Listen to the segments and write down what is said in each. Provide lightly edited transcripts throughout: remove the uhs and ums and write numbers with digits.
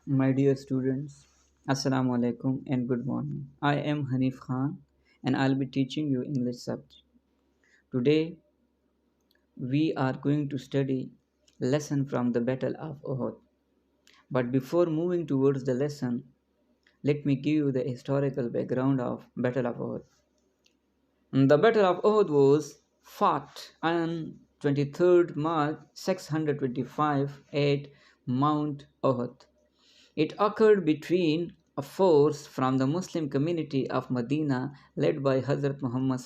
My dear students, Assalamu alaikum and good morning. I am Hanif Khan and I'll be teaching you English subject. Today we are going to study lesson from the Battle of Uhud. But before moving towards the lesson, let me give you the historical background of Battle of Uhud. The Battle of Uhud was fought on 23rd March 625 at Mount Uhud. It occurred between a force from the Muslim community of Medina led by Hazrat Muhammad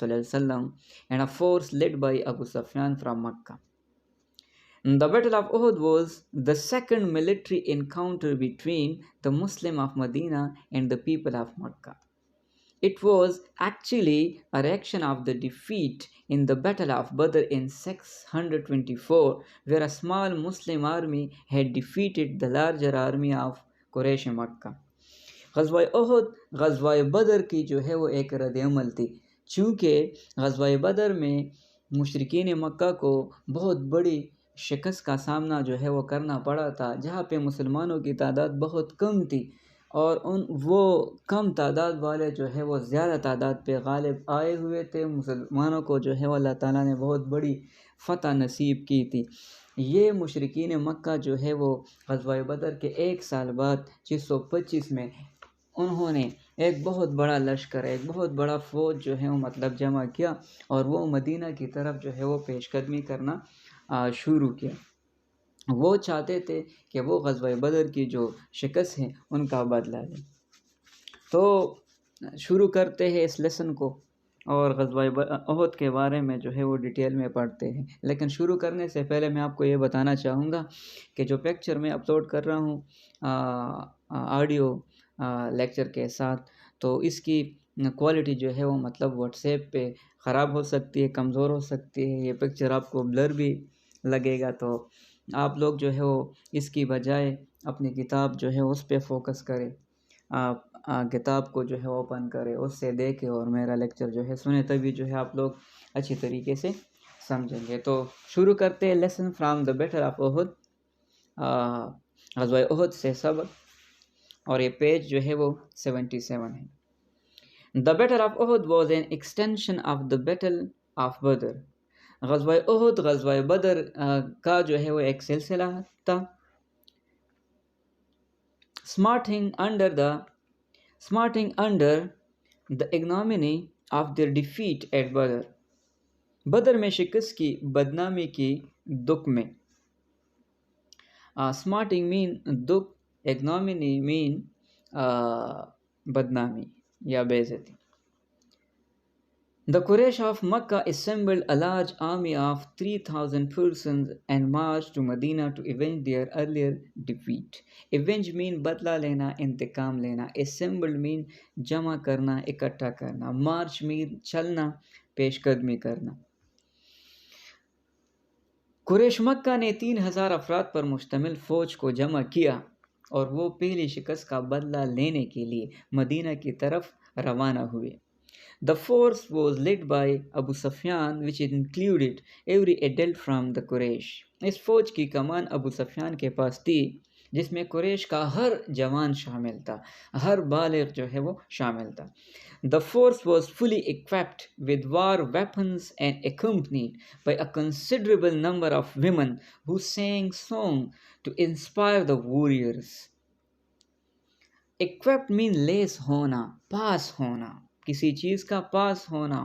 and a force led by Abu Sufyan from Mecca. The Battle of Uhud was the second military encounter between the Muslim of Medina and the people of Mecca. It was actually a reaction of the defeat in the Battle of Badr in 624, where a small Muslim army had defeated the larger army of Quraish मक्का। ग़ज़वा उहद ग़ज़वा बदर की जो है वो एक रद्द-ए-अमल थी, चूँकि ग़ज़वा बदर में मुशरिकीन मक्का को बहुत बड़ी शिकस्त का सामना जो है वो करना पड़ा था, जहाँ पे मुसलमानों की तादाद बहुत कम थी और वो कम तादाद वाले जो है वो ज़्यादा तादाद पे गालिब आए हुए थे। मुसलमानों को जो है वो अल्लाह ताला ने बहुत बड़ी फ़तह नसीब की थी। ये मुशरिकीन मक्का जो है वो ग़ज़वा बदर के एक साल बाद 625 में उन्होंने एक बहुत बड़ा लश्कर, एक बहुत बड़ा फ़ौज जो है वो मतलब जमा किया और वो मदीना की तरफ जो है वो पेशकदमी करना शुरू किया। वो चाहते थे कि वो ग़ज़वा बदर की जो शिकस्त है उनका बदला लें। तो शुरू करते हैं इस लेसन को और ग़ज़वा उहद के बारे में जो है वो डिटेल में पढ़ते हैं। लेकिन शुरू करने से पहले मैं आपको ये बताना चाहूँगा कि जो पिक्चर मैं अपलोड कर रहा हूँ ऑडियो लेक्चर के साथ, तो इसकी क्वालिटी जो है वो मतलब व्हाट्सएप पे ख़राब हो सकती है, कमज़ोर हो सकती है। ये पिक्चर आपको ब्लर भी लगेगा, तो आप लोग जो है वो इसकी बजाय अपनी किताब जो है उस पे फोकस करें। आप किताब को जो है ओपन करें, उससे देखें और मेरा लेक्चर जो है सुने, तभी जो है आप लोग अच्छी तरीके से समझेंगे। तो शुरू करते हैं lesson from the battle of Uhud, ग़ज़वा उहद से सबक, और ये पेज जो है वो 77 है। The battle of Uhud was an extension of the battle of Badr. ग़ज़वा उहद ग़ज़वा बदर का जो है वो एक सिलसिला था। Smarting under the ignominy of their defeat at Badr. बदर में शिकस्त की बदनामी की दुख में। Smarting mean दुख, ignominy mean बदनामी या बेइज्जती। The Quraysh of Makkah assembled a large army of 3,000 persons and marched to Medina to avenge their earlier defeat. Avenge mean बदला लेना, इंतकाम लेना। Assembled mean जमा करना, इकट्ठा करना। March mean चलना, पेशकदमी करना। कुरैश मक्का ने 3,000 अफराद पर मुश्तमिल फ़ौज को जमा किया और वो पहली शिकस्त का बदला लेने के लिए मदीना की तरफ रवाना हुए। The force was led by Abu Sufyan, which included every adult from the Quraysh. इस फौज की कमान अबू सफियान के पास थी, जिसमें कुरैश का हर जवान शामिल था, हर बालिग जो है वो शामिल था। The force was fully equipped with war weapons and accompanied by a considerable number of women who sang songs to inspire the warriors. Equipped mean less होना, पास होना, किसी चीज़ का पास होना।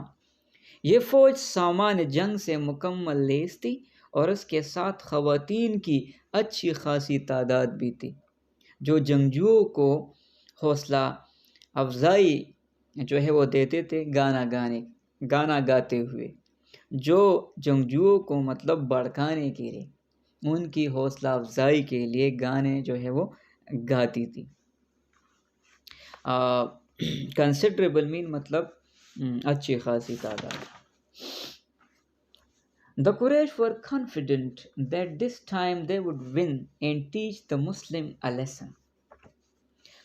ये फ़ौज सामान जंग से मुकम्मल लेस थी और उसके साथ ख़वातीन की अच्छी खासी तादाद भी थी, जो जंगजुओं को हौसला अफजाई जो है वो देते थे गाना गाते हुए, जो जंगजुओं को मतलब भड़काने के लिए, उनकी हौसला अफजाई के लिए गाने जो है वो गाती थी। कंसिडरेबल मीन मतलब अच्छी खासी तादाद। The Quraysh were confident that this time they would win and teach the Muslim a lesson.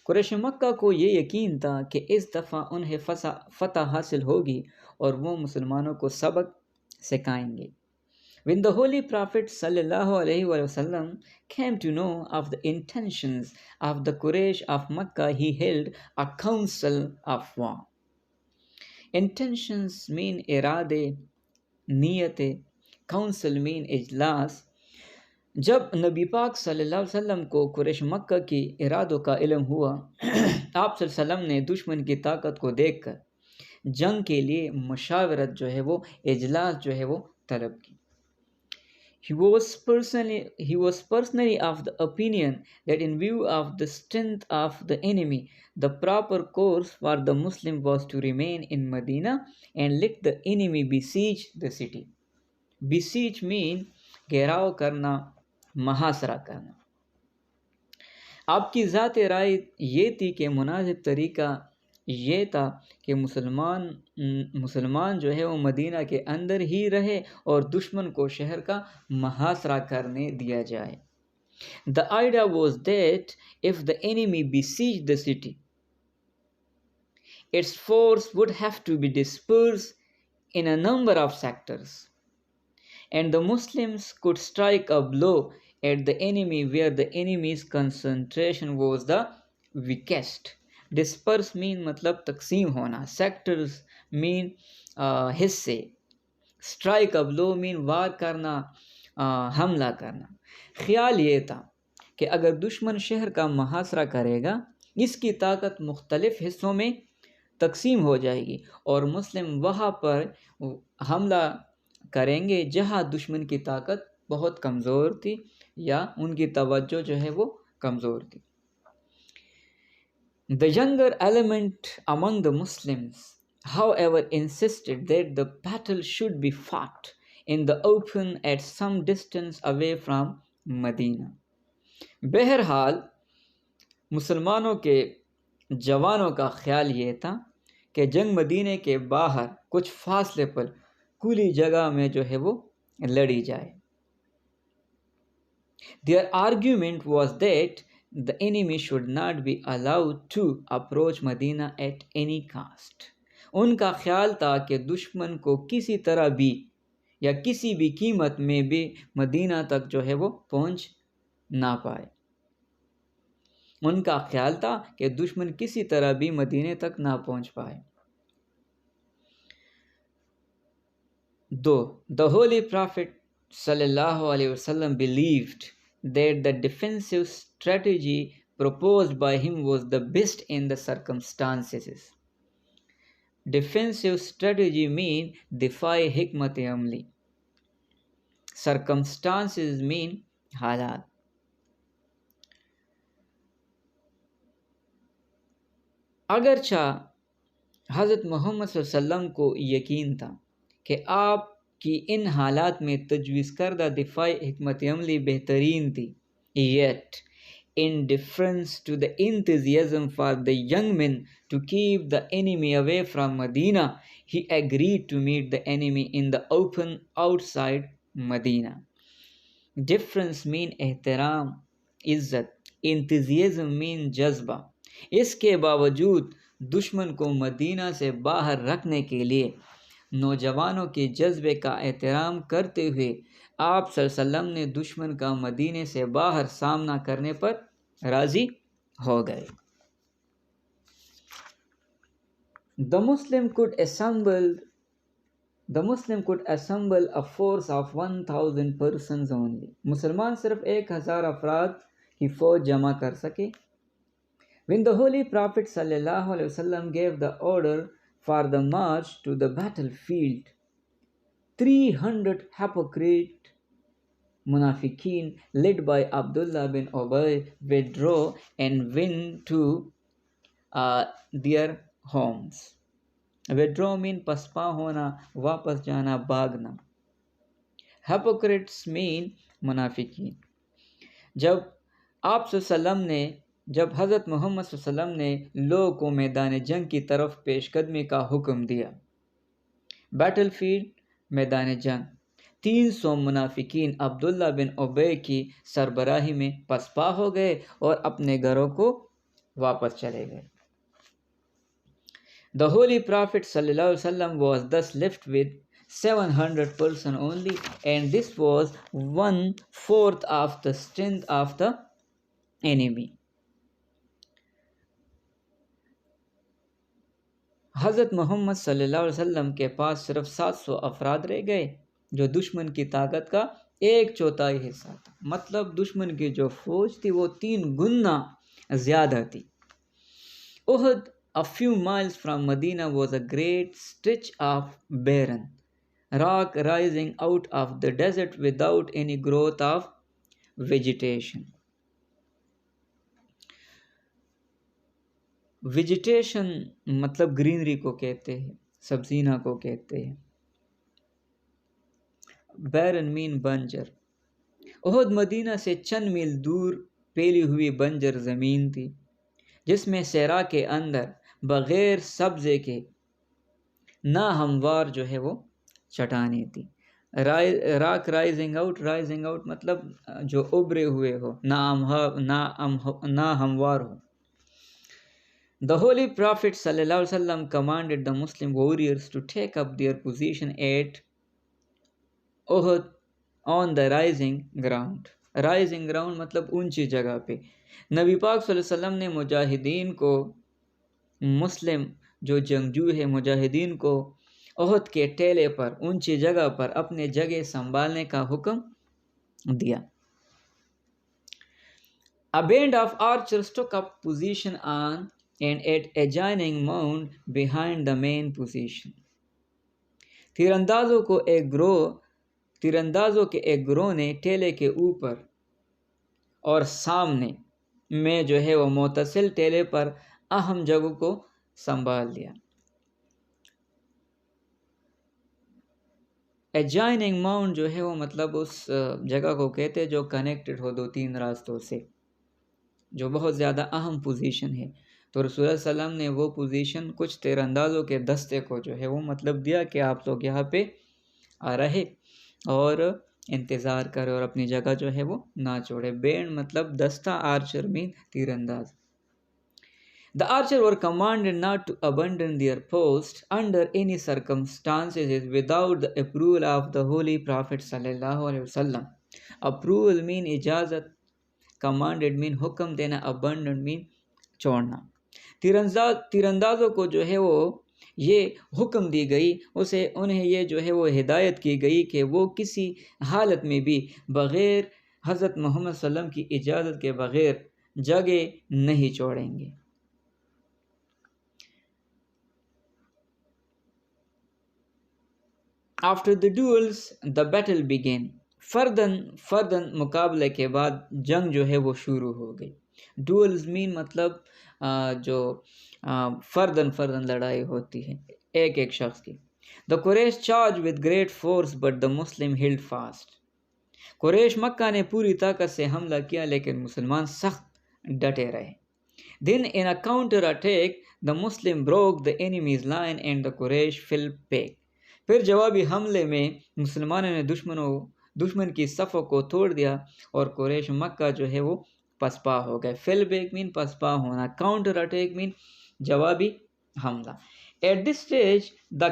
Quraish मक्का को ये यकीन था कि इस दफ़ा उन्हें फ़तह हासिल होगी और वो मुसलमानों को सबक सिखाएंगे। When the Holy Prophet sallallahu alaihi wasallam came to know of the intentions of the Quraysh of Makkah, he held a council of war. Intentions mean irade, niyate, council mean ijlas. जब नबी पाक सल्लल्लाहु अलैहि वसल्लम को कुरैश मक्का की इरादों का इल्म हुआ, आप सल्लल्लाहु अलैहि वसल्लम ने दुश्मन की ताकत को देखकर जंग के लिए मशावरत जो है वो इजलास जो है वो तलब की. He was personally of the opinion that in view of the strength of the enemy, the proper course for the Muslim was to remain in Medina and let the enemy besiege the city. Besiege mean घेराव करना, महासरा करना. आपकी ज़ात राय ये थी कि मुनासिब तरीका ये था कि मुसलमान जो है वो मदीना के अंदर ही रहे और दुश्मन को शहर का महासरा करने दिया जाए. The idea was that if the enemy besieged the city, its force would have to be dispersed in a number of sectors, and the Muslims could strike a blow at the enemy where the enemy's concentration was the weakest. Disperse mean मतलब तकसीम होना, sectors mean हिस्से, strike a blow mean वार करना, हमला करना. ख्याल ये था कि अगर दुश्मन शहर का मुहासरा करेगा, इसकी ताकत मुख्तलिफ हिस्सों में तकसीम हो जाएगी और मुस्लिम वहाँ पर हमला करेंगे जहाँ दुश्मन की ताकत बहुत कमज़ोर थी या उनकी तवज्जो जो है वो कमज़ोर थी. The younger element among the Muslims, however, insisted that the battle should be fought in the open at some distance away from Medina. बहरहाल मुसलमानों के जवानों का ख्याल ये था कि जंग मदीने के बाहर कुछ फासले पर खुली जगह में जो है वो लड़ी जाए. Their argument was that the enemy should not be allowed to approach Medina at any cost. उनका ख्याल था कि दुश्मन को किसी तरह भी या किसी भी कीमत में भी मदीना तक जो है वो पहुंच ना पाए. उनका ख्याल था कि दुश्मन किसी तरह भी मदीने तक ना पहुंच पाए. Though the Holy Prophet sallallahu alaihi wasallam believed that the defensive strategy proposed by him was the best in the circumstances. Defensive strategy mean defy hikmat amli. Circumstances mean हालात. अगरचा हज़रत मोहम्मद सल्लल्लाहु अलैहि वसल्लम को यकीन था कि आपकी इन हालात में तजवीज़ करदा दिफाई हिकमत अमली बेहतरीन थी, yet in deference to the enthusiasm for the young men to keep the enemy away from Medina, he agreed to meet the enemy in the open outside Medina. Difference mean एहतराम, इज़्ज़त, enthusiasm mean जज्बा. इसके बावजूद दुश्मन को Medina से बाहर रखने के लिए नौजवानों के जज्बे का एहतराम करते हुए आप सल्लल्लाहु अलैहि वसल्लम ने दुश्मन का मदीने से बाहर सामना करने पर राज़ी हो गए. The Muslim could assemble a force of 1,000 persons only. मुसलमान सिर्फ 1,000 अफराद की फौज जमा कर सके. When the Holy Prophet sallallahu alaihi wasallam gave the order for the march to the battlefield, 300 hypocrite munafiqeen led by Abdullah bin Ubay withdrew and went to their homes. Withdraw mean paspa hona, वापस जाना, भागना. Hypocrites mean मुनाफिकीन. जब हज़रत मोहम्मद सल्लल्लाहु अलैहि वसल्लम ने लोगों को मैदान जंग की तरफ पेशकदमी का हुक्म दिया, बैटलफील्ड मैदान जंग, 300 मुनाफिकीन अब्दुल्ला बिन उबय की सरबराही में पसपा हो गए और अपने घरों को वापस चले गए. The Holy Prophet sallallahu alaihi wasallam was thus left with 700 person only, and this was 1/4 of the strength of the enemy. हज़रत मोहम्मद सल्लल्लाहु अलैहि वसल्लम के पास सिर्फ 700 अफराद रह गए, जो दुश्मन की ताकत का 1/4 हिस्सा था। मतलब दुश्मन की जो फौज थी वो 3 गुना ज़्यादा थी। Uhud, a few miles from Medina, was a great stretch of barren rock rising out of the desert without any growth of vegetation. Vegetation मतलब ग्रीनरी को कहते हैं, सब्जीना को कहते हैं। बैरन मीन बंजर। उहद मदीना से चंद मील दूर फैली हुई बंजर ज़मीन थी, जिसमें सहरा के अंदर बग़ैर सब्ज़े के ना हमवार जो है वो चट्टानें थी। राक राइजिंग आउट मतलब जो उभरे हुए हो, ना हमवार हो। The Holy Prophet ﷺ commanded the Muslim warriors to take up their position at Uhud on the rising ground. Rising ground मतलब ऊंची जगह पे। नबी पाक ﷺ ने मुजाहिदीन को, मुस्लिम जो जंगजू है मुजाहिदीन को उहद के टेले पर, ऊंची जगह पर अपने जगह संभालने का हुक्म दिया। A band of archers took up position on and at adjoining mound behind the main position. तीरंदाजों के एक ग्रोह ने टेले के ऊपर और सामने में जो है वो मुतसिल टेले पर अहम जगह को संभाल लिया। एडजॉइनिंग माउंट जो है वो मतलब उस जगह को कहते हैं जो कनेक्टेड हो 2-3 रास्तों से, जो बहुत ज़्यादा अहम पोजीशन है। तो रसूल सल्लम ने वो पोजीशन कुछ तीरंदाजों के दस्ते को जो है वो मतलब दिया कि आप लोग यहाँ पे आ रहे और इंतज़ार करें और अपनी जगह जो है वो ना छोड़े। बैंड मतलब दस्ता, आर्चर मीन तीरंदाज। The archers were commanded not to abandon their post under any circumstances without the approval of the Holy Prophet sallallahu alaihi wasallam. Approval mean इजाज़त, commanded mean हुक्म देना, abandon mean छोड़ना। तीरंदाजों को जो है वो ये हुक्म दी गई, उन्हें ये जो है वो हिदायत की गई कि वो किसी हालत में भी बग़ैर हज़रत मोहम्मद सल्लम की इजाज़त के बग़ैर जगह नहीं छोड़ेंगे। After the duels, the battle began. Further मुकाबले के बाद जंग जो है वो शुरू हो गई। डुअल्स मीन मतलब जो फर्दन लड़ाई होती है एक एक शख्स की। The Quraysh charge with great force but the Muslim held fast. Quraysh Makkah ने पूरी ताकत से हमला किया लेकिन मुसलमान सख्त डटे रहे। Then in a counter attack, the Muslim broke the enemy's line and the Quraysh fell back. फिर जवाबी हमले में मुसलमानों ने दुश्मन की सफ़ों को तोड़ दिया और कुरैश मक्का जो है वो पसपा हो गए। फेल बैक मीन पसपा होना, काउंटर अटैक मीन जवाबी हमला। At this stage, the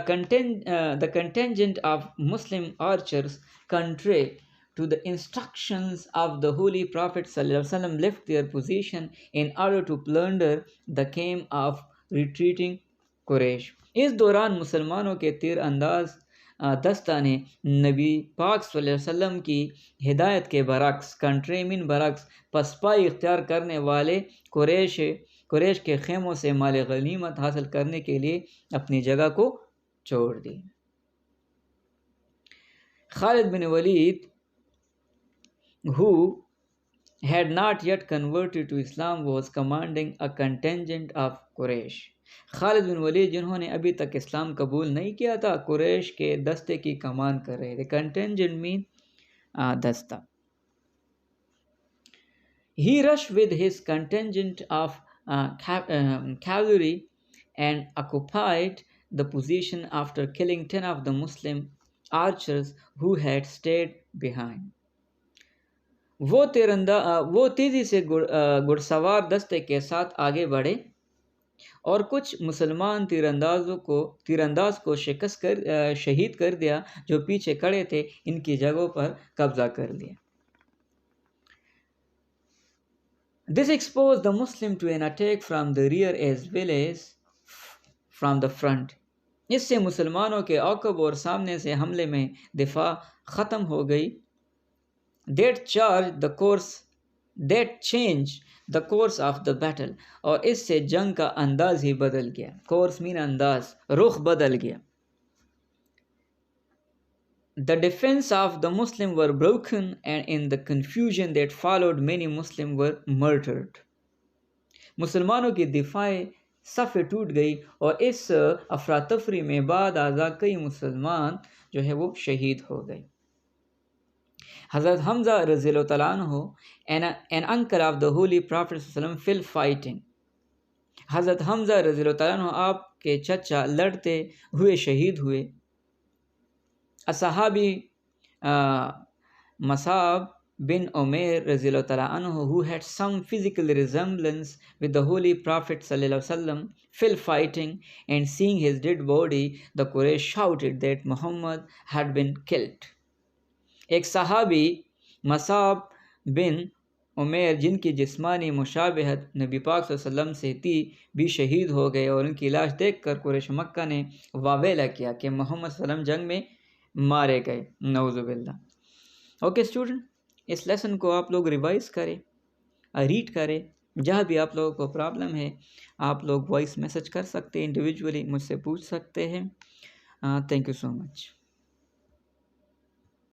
contingent of Muslim archers, contrary to the instructions of the Holy Prophet ﷺ, left their position in order to plunder the camp of retreating Quraysh. इस दौरान मुसलमानों के तीर अंदाज दस्ता ने नबी पाक सल्लल्लाहु अलैहि वसल्लम की हिदायत के बरक्स, कंट्री मीन बरक्स, पसपाई इख्तियार करने वाले कुरैश के खेमों से माल गनीमत हासिल करने के लिए अपनी जगह को छोड़ दी। खालिद बिन Waleed, who had not yet converted to Islam, was commanding a contingent of Quraysh. Khalid बिन वलीद जिन्होंने अभी तक इस्लाम कबूल नहीं किया था, कुरैश के दस्ते की कमान कर रहे थे। कंटिंजेंट मीन दस्ता। He rushed with his contingent of cavalry and occupied the position after killing 10 of the Muslim archers who had stayed behind. वो तेजी से घुड़सवार दस्ते के साथ आगे बढ़े और कुछ मुसलमान तीरंदाज को शहीद कर दिया जो पीछे खड़े थे, इनकी जगहों पर कब्जा कर लिया। This exposed the Muslim to an attack from the rear as well as from the front. इससे मुसलमानों के औकब और सामने से हमले में दिफा ख़त्म हो गई। That changed the course of the battle. और इससे जंग का अंदाज ही बदल गया। कोर्स मीन अंदाज, रुख बदल गया। The defense of the Muslims were broken, and in the confusion that followed, many Muslims were murdered. मुसलमानों की दिफाएं सफ़े टूट गई और इस अफरा तफरी में बाद आज़ा कई मुसलमान जो है वो शहीद हो गए। Hazrat Hamza रज़ियल्लाहु तआला अन्हु, an uncle of the Holy Prophet ﷺ, fell fighting. हज़रत हमज़ा रज़ियल्लाहु तआला अन्हु आपके चचा लड़ते हुए शहीद हुए। असहाबी मसाब bin Umair रज़ियल्लाहु तआला अन्हु, who had some physical resemblance with the Holy Prophet ﷺ, fell fighting, and seeing his dead body, the Quraysh shouted that Muhammad had been killed. एक सहाबी मसाब बिन उमैर जिनकी जिस्मानी मुशाबहत नबी पाक सल्लल्लाहु अलैहि वसल्लम से थी भी शहीद हो गए, और उनकी लाश देखकर कुरैश मक्का ने वावेला किया कि मोहम्मद सल्लल्लाहु अलैहि वसल्लम जंग में मारे गए, नऊज़ुबिल्लाह। ओके स्टूडेंट, इस लेसन को आप लोग रिवाइज़ करें, रीड करें। जहाँ भी आप लोगों को प्रॉब्लम है आप लोग वॉइस मैसेज कर सकते हैं, इंडिविजुअली मुझसे पूछ सकते हैं। Thank you so much.